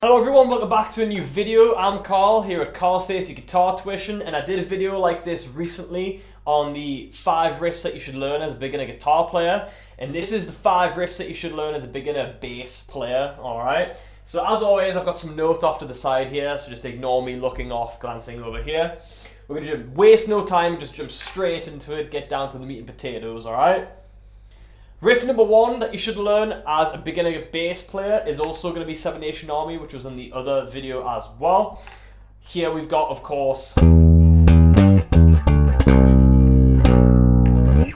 Hello everyone, welcome back to a new video. I'm Carl here at Stacey Guitar Tuition, and I did a video like this recently on the 5 riffs that you should learn as a beginner guitar player, and this is the 5 riffs that you should learn as a beginner bass player. Alright, so as always I've got some notes off to the side here, so just ignore me looking off, glancing over here. We're going to waste no time, just jump straight into it, get down to the meat and potatoes. Alright, riff number 1 that you should learn as a beginner bass player is also going to be Seven Nation Army, which was in the other video as well. Here we've got, of course,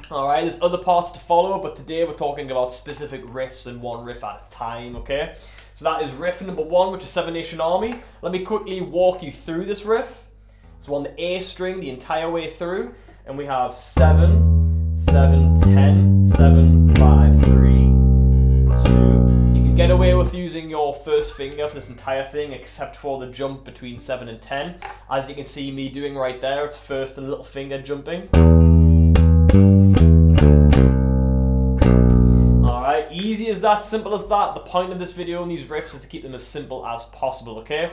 alright, there's other parts to follow, but today we're talking about specific riffs and one riff at a time, okay? So that is riff number 1, which is Seven Nation Army. Let me quickly walk you through this riff. So on the A string the entire way through, and we have 7, 7, 10, 7, 5, 3, 2. You can get away with using your first finger for this entire thing, except for the jump between 7 and 10. As you can see me doing right there, it's first and little finger jumping. Alright, easy as that, simple as that. The point of this video and these riffs is to keep them as simple as possible, okay?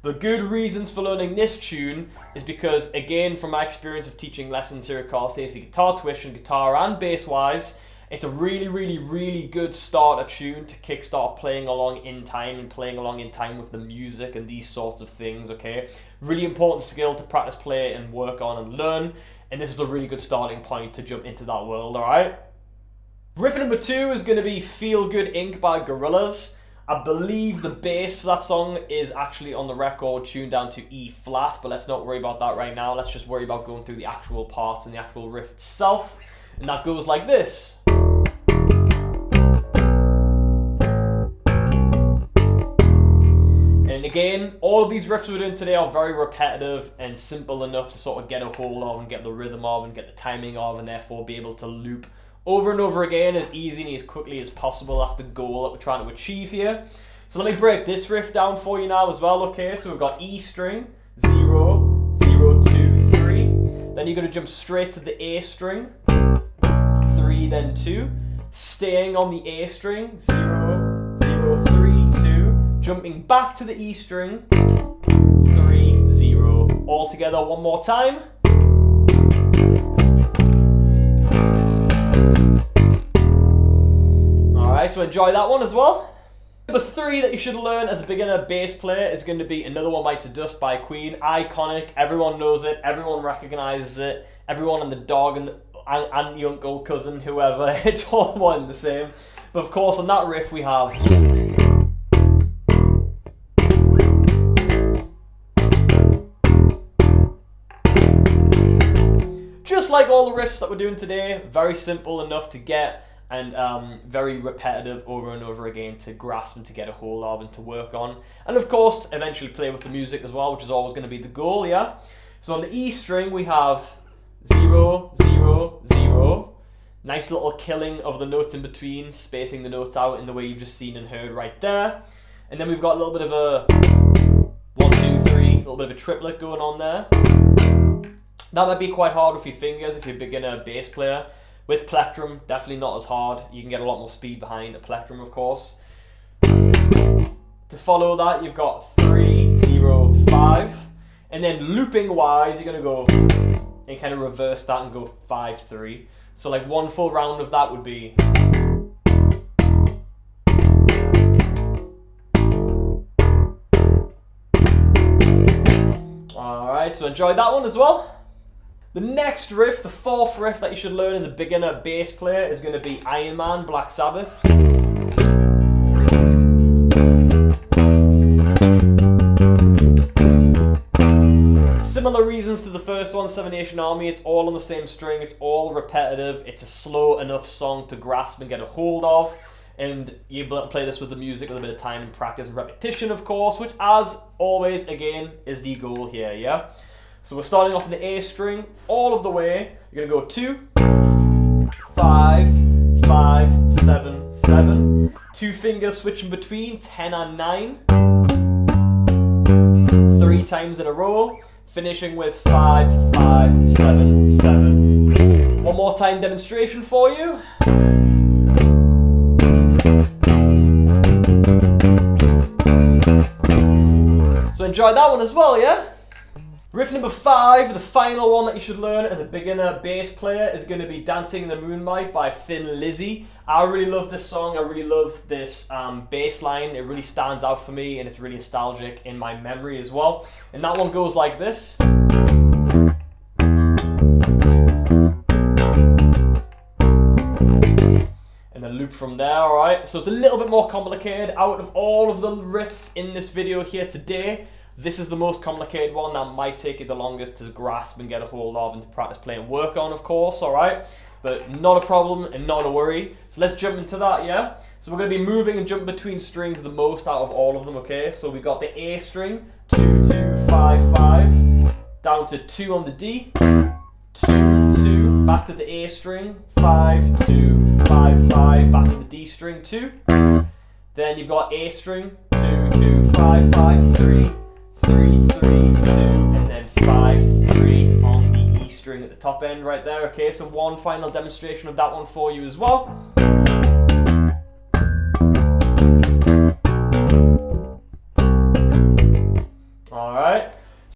The good reasons for learning this tune is because, again, from my experience of teaching lessons here at Stacey Guitar Tuition, guitar and bass wise, it's a really good starter tune to kickstart playing along in time and playing along in time with the music and these sorts of things, okay? Really important skill to practice, play and work on and learn, and this is a really good starting point to jump into that world, alright? Riff number 2 is going to be Feel Good Inc. by Gorillaz. I believe the bass for that song is actually on the record tuned down to E flat, but let's not worry about that right now. Let's just worry about going through the actual parts and the actual riff itself. And that goes like this. And again, all of these riffs we're doing today are very repetitive and simple enough to sort of get a hold of and get the rhythm of and get the timing of, and therefore be able to loop over and over again as easy and as quickly as possible. That's the goal that we're trying to achieve here. So let me break this riff down for you now as well, okay? So we've got E string, 0, 0, 2, 3. Then you're going to jump straight to the A string, 3, then 2. Staying on the A string, 0, 0, 3, 2. Jumping back to the E string, 3, 0. All together one more time. Alright, so enjoy that one as well. Number 3 that you should learn as a beginner bass player is going to be Another One Bites the Dust by Queen. Iconic, everyone knows it, everyone recognizes it, everyone and the dog and the auntie, uncle, cousin, whoever, it's all one and the same. But of course on that riff we have... Just like all the riffs that we're doing today, very simple enough to get, and very repetitive over and over again to grasp and to get a hold of and to work on. And of course, eventually play with the music as well, which is always going to be the goal, yeah? So on the E string, we have 0, 0, 0. Nice little killing of the notes in between, spacing the notes out in the way you've just seen and heard right there. And then we've got a little bit of a 1, 2, 3, a little bit of a triplet going on there. That might be quite hard with your fingers if you're a beginner bass player. With plectrum, definitely not as hard. You can get a lot more speed behind a plectrum, of course. To follow that, you've got 3, 0, 5. And then looping wise, you're going to go and kind of reverse that and go 5, 3. So like one full round of that would be... Alright, so enjoy that one as well. The next riff, the 4th riff that you should learn as a beginner bass player is going to be Iron Man, Black Sabbath. Similar reasons to the first one, Seven Nation Army. It's all on the same string, it's all repetitive, it's a slow enough song to grasp and get a hold of. And you're able to play this with the music with a bit of time and practice and repetition, of course, which as always, again, is the goal here, yeah? So we're starting off in the A string, all of the way. You're going to go 2, 5, 5, 7, 7. 2 fingers switching between 10 and 9. 3 times in a row. Finishing with 5, 5, 7, 7. One more time demonstration for you. enjoyed that one as well, yeah? Riff number 5, the final one that you should learn as a beginner bass player, is going to be Dancing in the Moonlight by Lizzy. I really love this song. I really love this bass line. It really stands out for me and it's really nostalgic in my memory as well. And that one goes like this. And then loop from there, alright? So it's a little bit more complicated. Out of all of the riffs in this video here today, this is the most complicated one that might take you the longest to grasp and get a hold of and to practice play and work on, of course, alright? But not a problem and not a worry. So let's jump into that, yeah? So we're going to be moving and jumping between strings the most out of all of them, okay? So we've got the A string, 2, 2, 5, 5, down to 2 on the D, 2, 2, back to the A string, 5, 2, 5, 5, back to the D string, 2. Then you've got A string, 2, 2, 5, 5, 3, 3, 3, 2, and then 5, 3 on the E string at the top end right there. Okay, so one final demonstration of that one for you as well.